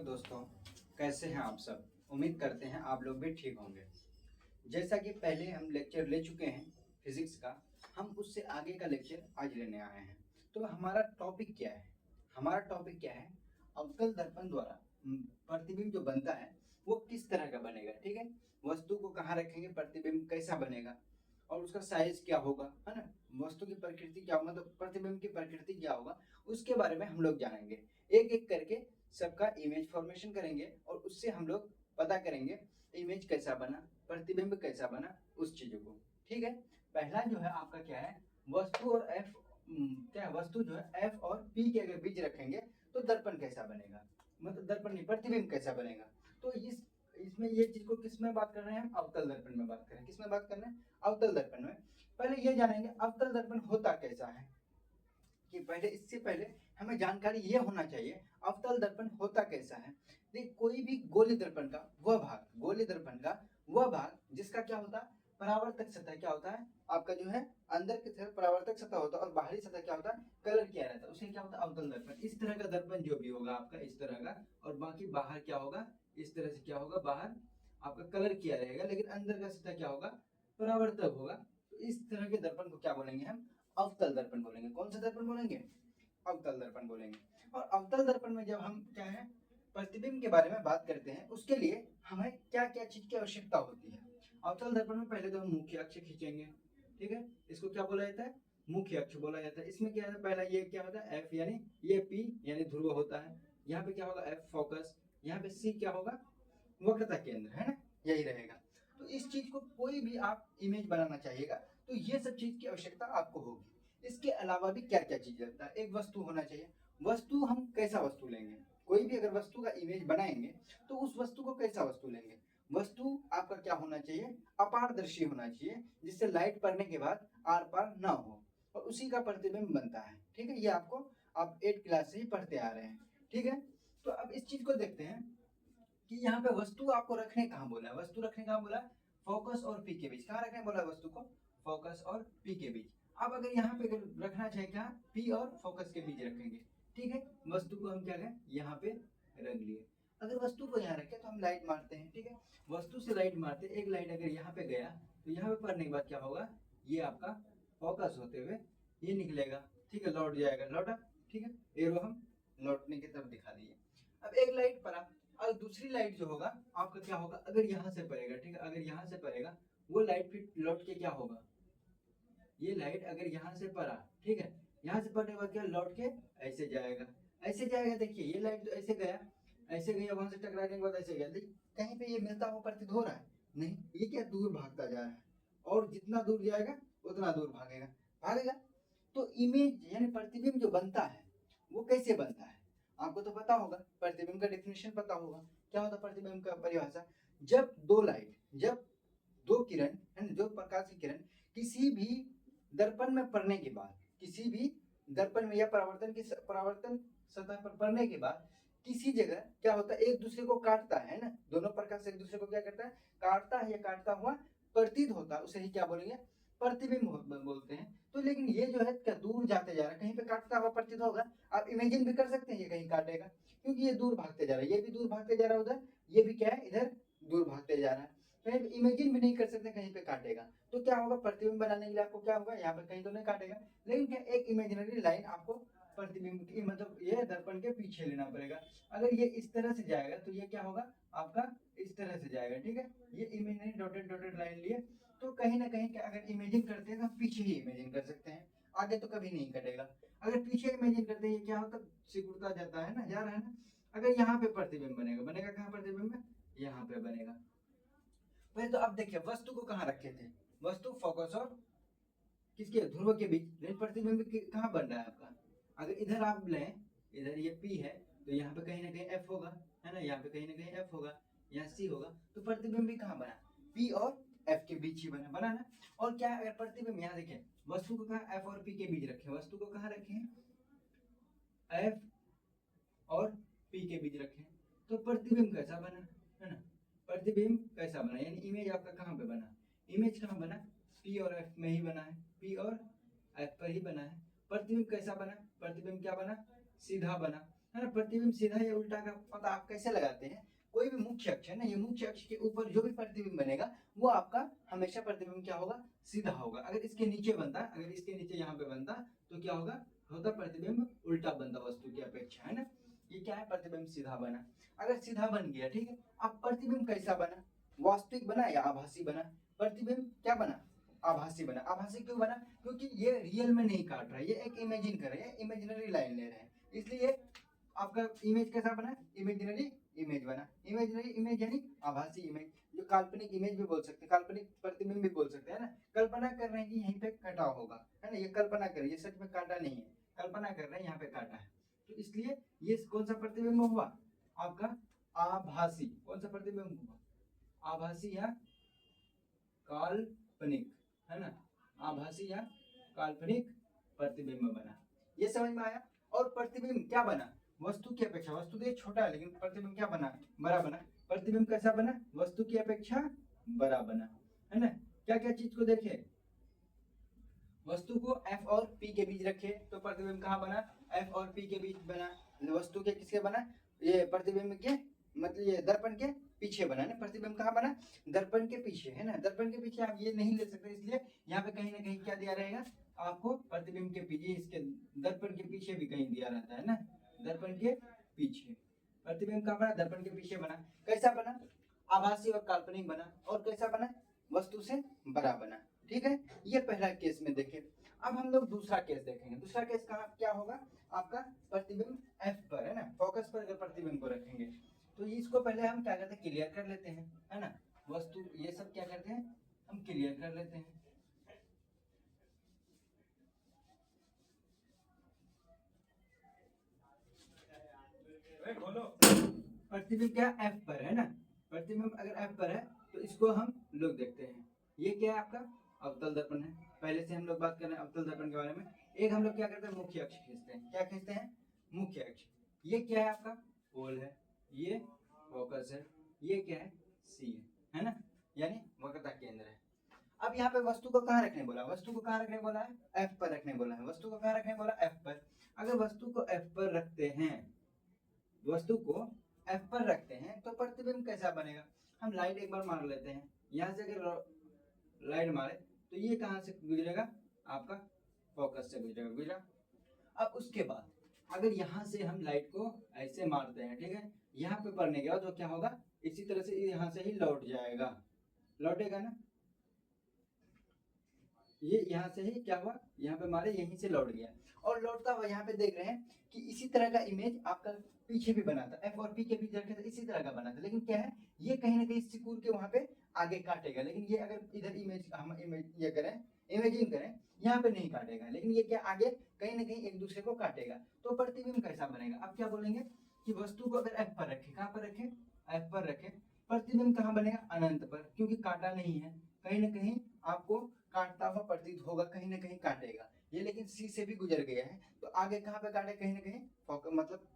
दोस्तों, कैसे हैं आप सब। उम्मीद करते हैं आप लोग भी ठीक होंगे। जैसा कि पहले हम लेक्चर ले चुके हैं फिजिक्स का, हम उससे आगे का लेक्चर आज लेने आए हैं। तो हमारा टॉपिक क्या है? अवतल दर्पण द्वारा प्रतिबिंब जो बनता है वो किस तरह का बनेगा। ठीक है, वस्तु को कहाँ रखेंगे, प्रतिबिंब कैसा बनेगा और उसका साइज क्या होगा, है ना। वस्तु की प्रकृति क्या होगा, मतलब प्रतिबिंब की प्रकृति क्या होगा, उसके बारे में हम लोग जानेंगे। एक एक करके सबका इमेज फॉर्मेशन करेंगे और उससे हम लोग पता करेंगे इमेज कैसा बना, प्रतिबिंब कैसा बना, उस चीजों को। ठीक है, पहला जो है आपका क्या है, वस्तु और एफ क्या है, वस्तु जो है एफ और पी के अगर बीच रखेंगे तो दर्पण कैसा बनेगा, मतलब दर्पण नहीं, प्रतिबिंब कैसा बनेगा। तो इसमें ये चीज को किस में बात कर रहे हैं हम, अवतल दर्पण में बात कर रहे हैं। किस में बात कर रहे हैं, अवतल दर्पण में। पहले ये जानेंगे अवतल दर्पण होता कैसा है, कि पहले इससे पहले हमें जानकारी ये होना चाहिए अवतल दर्पण होता कैसा है। देख, कोई भी गोलीय दर्पण का वह भाग जिसका क्या होता है, परावर्तक सतह क्या होता है आपका, जो है अंदर की तरफ परावर्तक सतह होता है और बाहरी सतह क्या होता है, कलर किया रहता है, उसे क्या होता है, अवतल दर्पण। इस तरह का दर्पण जो भी होगा आपका इस तरह का, और बाकी बाहर क्या होगा, इस तरह से क्या होगा, बाहर आपका कलर किया रहेगा, लेकिन अंदर का सतह क्या होगा, परावर्तक होगा। तो इस तरह के दर्पण को क्या बोलेंगे हम, अवतल दर्पण बोलेंगे। कौन सा दर्पण बोलेंगे, अवतल दर्पण बोलेंगे। और अवतल दर्पण में जब हम क्या है, प्रतिबिंब के बारे में बात करते हैं, उसके लिए हमें क्या क्या चीज की आवश्यकता होती है। अवतल दर्पण में पहले तो हम मुख्य अक्ष खींचेंगे। ठीक है, इसको क्या बोला जाता है, मुख्य अक्ष बोला जाता है। इसमें क्या है, पहला ये क्या होता है, एफ यानी ये पी यानी ध्रुव होता है। यहाँ पे क्या होगा, एफ फोकस, यहाँ पे सी क्या होगा, वक्रता केंद्र, है ना, यही रहेगा। तो इस चीज को कोई भी आप इमेज बनाना चाहिएगा तो ये सब चीज की आवश्यकता आपको होगी। इसके अलावा भी क्या क्या चीज लगता है, एक वस्तु होना चाहिए। वस्तु हम कैसा वस्तु लेंगे, कोई भी अगर वस्तु का इमेज बनाएंगे तो उस वस्तु को कैसा वस्तु लेंगे। वस्तु आपका क्या होना चाहिए, अपारदर्शी होना चाहिए, जिससे लाइट पड़ने के बाद आर पार ना हो और उसी का प्रतिबिंब बनता है। ठीक है, ये आपको आप 8 क्लास से ही पढ़ते आ रहे हैं। ठीक है, तो अब इस चीज को देखते हैं कि यहाँ पे वस्तु आपको रखने कहाँ बोला है, वस्तु रखने कहाँ बोला है, फोकस और पी के बीच। कहाँ रखने बोला है वस्तु को, फोकस और पी के बीच। अब अगर यहाँ पे रखना चाहिए क्या, पी और फोकस के बीच रखेंगे। ठीक है, वस्तु को हम क्या करें, यहाँ पे रख लिए। अगर वस्तु को यहाँ रखे तो हम लाइट मारते हैं। ठीक है, वस्तु से लाइट मारते, एक लाइट अगर यहाँ पे गया तो यहाँ पे पड़ने के बाद क्या होगा, ये आपका फोकस होते हुए ये निकलेगा। ठीक है, लौट जाएगा, लौटा। ठीक है, एरो हम लौटने की तरफ दिखा दिए। अब एक लाइट पड़ा और दूसरी लाइट जो होगा आपका क्या होगा, अगर यहाँ से पड़ेगा, ठीक है, अगर यहाँ से पड़ेगा वो लाइट फिर लौट के क्या होगा, ये लाइट अगर यहाँ से पड़ा, ठीक है, यहाँ से पड़ने के बाद क्या लौट के ऐसे जाएगा, ऐसे जाएगा। देखिए ये लाइट तो ऐसे गया, वहां से टकराने के बाद ऐसे गया, लेकिन कहीं पे ये मिलता हुआ प्रतीत हो रहा है नहीं, ये क्या दूर भागता जा रहा है और जितना दूर जाएगा उतना दूर भागेगा भागेगा। तो इमेज यानी प्रतिबिंब जो बनता है वो कैसे बनता है, आपको तो पता होगा, प्रतिबिंब का डेफिनेशन पता होगा। क्या होता है प्रतिबिंब का परिभाषा, जब दो किरण है ना, दो प्रकाश की किरण किसी भी दर्पण में पड़ने के बाद, किसी भी दर्पण में या परावर्तन सतह पर पड़ने के बाद किसी जगह क्या होता है, एक दूसरे को काटता है ना, दोनों प्रकाश एक दूसरे को क्या करता है, काटता है या काटता हुआ प्रतीत होता है, उसे ही क्या बोलेंगे, प्रतिबिंब बोलते हैं। तो लेकिन ये जो है क्या दूर जाते जा रहा है, कहीं पे काटता हुआ प्रतीत होगा, आप इमेजिन भी कर सकते हैं ये कहीं काटेगा, क्योंकि ये दूर भागते जा रहा है, ये भी दूर भागते जा रहा है उधर, ये भी क्या है इधर दूर भागते जा रहा है। कहीं पे इमेजिन भी नहीं कर सकते कहीं पे काटेगा। तो क्या होगा, प्रतिबिंब बनाने के लिए आपको क्या होगा, यहाँ पे कहीं तो नहीं काटेगा, लेकिन क्या एक इमेजिनरी लाइन आपको प्रतिबिंब की, मतलब ये दर्पण के पीछे लेना पड़ेगा। अगर ये इस तरह से जाएगा तो ये क्या होगा आपका, इस तरह से जाएगा। ठीक है, ये इमेजिनरी डॉटेड डॉटेड लाइन लिए, तो कहीं ना कहीं क्या अगर इमेजिन करते हैं तो पीछे ही इमेजिन कर सकते हैं, आगे तो कभी नहीं कटेगा। अगर पीछे इमेजिन करते हैं, ये क्या होता है, सिकुड़ता जाता है ना, जा रहा है ना। अगर यहाँ पे प्रतिबिंब बनेगा, बनेगा कहाँ प्रतिबिंब, यहाँ पे बनेगा। पहले तो अब देखिए वस्तु को कहाँ रखे थे, वस्तु फोकस और किसके, ध्रुव के बीच, लेकिन प्रतिबिंब कहाँ बन रहा है आपका, अगर इधर आप लें, इधर ये P है तो यहाँ पे कहीं ना कहीं F होगा, है ना, यहाँ पे कहीं ना कहीं F होगा, यहाँ C होगा, तो प्रतिबिंब भी कहाँ बना, P और F के बीच ही बना बना ना। और क्या अगर प्रतिबिंब यहाँ देखें, वस्तु को कहाँ F और P के बीच रखे, वस्तु को कहाँ रखे, F और P के बीच रखे, तो प्रतिबिंब कैसा बना, है ना, प्रतिबिंब कैसा बना, यानी इमेज आपका कहाँ पे बना, इमेज कहाँ बना, P और F में ही बना है, P और F पर ही बना है। प्रतिबिंब कैसा बना, प्रतिबिंब क्या बना, सीधा बना। है ना। प्रतिबिंब सीधा या उल्टा का पता आप कैसे लगाते हैं, कोई भी मुख्य अक्ष है ना, ये मुख्य अक्ष के ऊपर जो भी प्रतिबिंब बनेगा वो आपका हमेशा प्रतिबिंब क्या होगा, सीधा होगा। अगर इसके नीचे बनता, अगर इसके नीचे यहाँ पे बनता तो क्या होगा, होता प्रतिबिंब उल्टा बनता वस्तु की अपेक्षा, है ना। ये क्या है, प्रतिबिंब सीधा बना। अगर सीधा बन गया, ठीक है, अब प्रतिबिंब कैसा बना, वास्तविक बना या आभासी बना। प्रतिबिंब क्या बना, आभासी बना। आभासी क्यों बना, क्योंकि ये रियल में नहीं काट रहा है, ये एक इमेजिन कर रहे हैं, इमेजिनरी लाइन ले रहे हैं, इसलिए आपका इमेज कैसा बना, इमेजिनरी इमेज बना। इमेजिनरी इमेज यानी आभासी इमेज, जो काल्पनिक इमेज भी बोल सकते हैं, काल्पनिक प्रतिबिंब भी बोल सकते हैं ना। कल्पना कर रहे हैं कि यहीं पे कटा होगा, है ना, ये कल्पना कर, ये सच में काटा नहीं है, कल्पना कर रहे हैं यहाँ पे काटा है, तो इसलिए ये कौन सा प्रतिबिंब हुआ, आपका आभासी। कौन सा प्रतिबिंब हुआ, आभासी या काल्पनिक, है ना, आभासी या काल्पनिक प्रतिबिंब बना। ये समझ में आया। और प्रतिबिंब क्या बना, वस्तु की अपेक्षा, वस्तु तो छोटा है लेकिन प्रतिबिंब क्या बना, बड़ा बना। प्रतिबिंब कैसा बना, वस्तु की अपेक्षा बड़ा बना, है ना। क्या क्या चीज को देखे, वस्तु को F और P के बीच रखे तो प्रतिबिंब कहाँ बना, F और P के बीच बना। वस्तु के किसके बना, ये प्रतिबिंब के मतलब ये दर्पण के पीछे बना ना। प्रतिबिंब कहाँ बना, दर्पण के पीछे, है ना। दर्पण के पीछे आप ये नहीं ले सकते, इसलिए यहाँ पे कहीं ना कहीं क्या दिया रहेगा आपको, प्रतिबिंब के पीछे, इसके दर्पण के पीछे भी कहीं दिया रहता है ना, दर्पण के पीछे। प्रतिबिंब कहाँ बना, दर्पण के पीछे बना। कैसा बना, आभासी और काल्पनिक बना। और कैसा बना, वस्तु से बड़ा बना, ठीक है। ये पहला केस में देखें। अब हम लोग दूसरा केस देखेंगे। दूसरा केस कहाँ क्या होगा, आपका प्रतिबिंब F पर, है ना, फोकस पर अगर प्रतिबिंब को रखेंगे तो इसको पहले हम क्या करते हैं, क्लियर कर लेते हैं, है ना। वस्तु ये सब क्या करते हैं, हम क्लियर कर लेते हैं। प्रतिबिंब क्या F पर है ना, प्रतिबिंब अगर F पर है तो इसको हम लोग देखते हैं। ये क्या है, आपका अवतल दर्पण है। पहले से हम लोग बात कर रहे हैं अवतल दर्पण के बारे में। एक हम लोग क्या करते हैं, मुख्य अक्ष खींचते हैं। क्या खींचते हैं, मुख्य अक्ष। ये क्या है, आपका पोल है, ये फोकस है, ये क्या है, सी है ना, यानी वक्रता केंद्र है। अब यहाँ पे वस्तु को कहाँ रखने बोला, वस्तु को कहाँ रखने बोला है, F पर रखने बोला है। वस्तु को कहाँ रखने बोला, F पर। अगर वस्तु को F पर रखते हैं, वस्तु को F पर रखते हैं तो प्रतिबिंब कैसा बनेगा। हम लाइट एक बार मार लेते हैं, यहाँ से अगर लाइट मारे तो ये कहाँ से गुजरेगा, आपका फोकस से गुजरेगा, गुजरा। अब उसके बाद अगर यहाँ से हम लाइट को ऐसे मारते हैं, ठीक है, यहाँ पे पड़ने के बाद तो क्या होगा, इसी तरह से यहाँ से ही लौट जाएगा, लौटेगा ना। ये यहाँ से ही क्या हुआ, यहाँ पे मारे, यहीं से लौट गया। और लौटता हुआ यहाँ पे देख रहे हैं कि इसी तरह का इमेज आपका पीछे भी बना था, F और P के बीच रखे थे, इसी तरह का बना था। लेकिन क्या है, ये कहीं ना कहीं सिकुड़ के वहां पे आगे काटेगा। लेकिन ये अगर इधर इमेज हम इमेज ये करें, इमेजिन करें, यहाँ पे नहीं काटेगा, लेकिन ये क्या आगे कहीं ना कहीं एक दूसरे को काटेगा। तो प्रतिबिंब कैसा बनेगा, अब क्या बोलेंगे कि वस्तु को अगर F पर रखे, कहाँ पर रखे, F पर रखे, प्रतिबिंब कहाँ बनेगा, अनंत पर, क्योंकि काटा नहीं है। कहीं ना कहीं आपको काटता हुआ प्रतीत होगा, कहीं ना कहीं काटेगा ये। लेकिन सी से भी गुजर गया है तो आगे कहाँ पे काटे, कहीं ना कहीं मतलब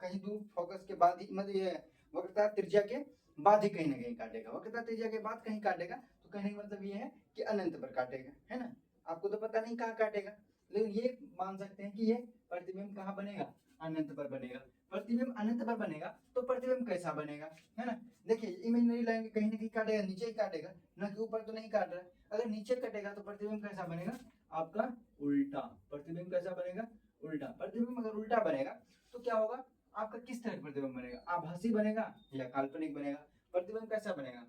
कहीं दूर फोकस के बाद ही, मतलब ये वक्रता त्रिज्या के बाद ही कहीं ना कहीं काटेगा। वक्रता त्रिज्या के बाद कहीं काटेगा तो कहने का मतलब ये है कि अनंत पर काटेगा, है ना। आपको तो पता नहीं कहाँ काटेगा, लेकिन ये मान सकते हैं कि ये प्रतिबिंब कहाँ बनेगा, अनंत पर बनेगा। प्रतिबिंब अनंत पर बनेगा तो प्रतिबिंब कैसा बनेगा, है ना। देखिए इमेजिनरी लाइन कहीं ना कहीं काटेगा, नीचे ही काटेगा ना, कि ऊपर तो नहीं काट रहा है। अगर नीचे कटेगा तो प्रतिबिंब कैसा बनेगा, आपका उल्टा। प्रतिबिंब कैसा बनेगा, उल्टा। प्रतिबिंब अगर उल्टा बनेगा तो क्या होगा, आपका किस तरह का प्रतिबिंब बनेगा, आभासी बनेगा या काल्पनिक बनेगा। प्रतिबिंब कैसा बनेगा,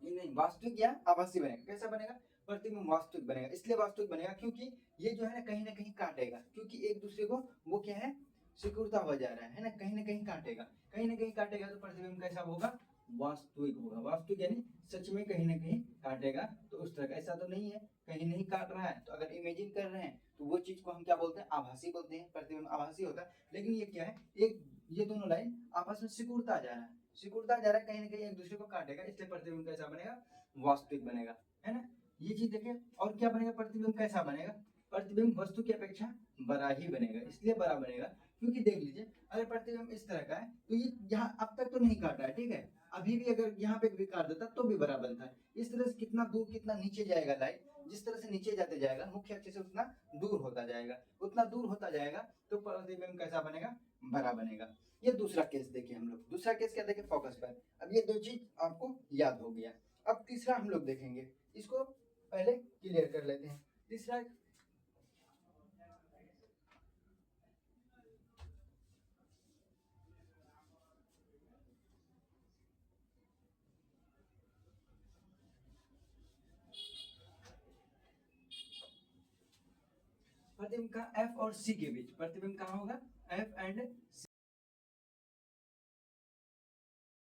नहीं वास्तविक या आभासी बनेगा। कैसा बनेगा, प्रतिबिंब वास्तविक बनेगा। इसलिए वास्तविक बनेगा क्योंकि ये जो है ना कहीं काटेगा, क्योंकि एक दूसरे को वो क्या है, सिकुड़ता हुआ जा रहा है ना, कहीं ना कहीं काटेगा। कहीं ना कहीं काटेगा तो प्रतिबिंब कैसा होगा, वास्तविक होगा। वास्तविक यानी सच में कहीं ना कहीं काटेगा। तो उस तरह का, ऐसा तो नहीं है कहीं नहीं काट रहा है, तो अगर इमेजिन कर रहे हैं तो वो चीज को हम क्या बोलते हैं, आभासी बोलते हैं। प्रतिबिंब आभासी होता है। लेकिन ये क्या है, एक ये दोनों लाइन आपस में सिकुड़ता जा रहा है, सिकुड़ता जा रहा है, कहीं ना कहीं एक दूसरे को काटेगा, इसलिए प्रतिबिंब कैसा बनेगा, वास्तविक बनेगा, है ना। ये चीज देखिए। और क्या बनेगा, प्रतिबिंब कैसा बनेगा, प्रतिबिंब वस्तु की अपेक्षा बड़ा ही बनेगा। इसलिए बड़ा बनेगा क्योंकि देख लीजिए, अगर प्रतिबिंब इस तरह का है तो ये यहाँ अब तक तो नहीं काटा है, ठीक है, अभी भी अगर यहाँ पे भी काट देता तो भी बड़ा बनता है। इस तरह से कितना दूर कितना नीचे जाएगा लाइट, जिस तरह से नीचे जाते जाएगा मुख्य अक्ष से उतना दूर होता जाएगा, उतना दूर होता जाएगा तो प्रतिबिंब कैसा बनेगा, बड़ा बनेगा। ये दूसरा केस देखिए हम लोग, दूसरा केस क्या देखें, फोकस पर। अब ये दो चीज आपको याद हो गया। अब तीसरा हम लोग देखेंगे, इसको पहले क्लियर कर लेते हैं। तीसरा प्रतिबिंब का एफ और सी के बीच, प्रतिबिंब कहाँ होगा, एफ एंड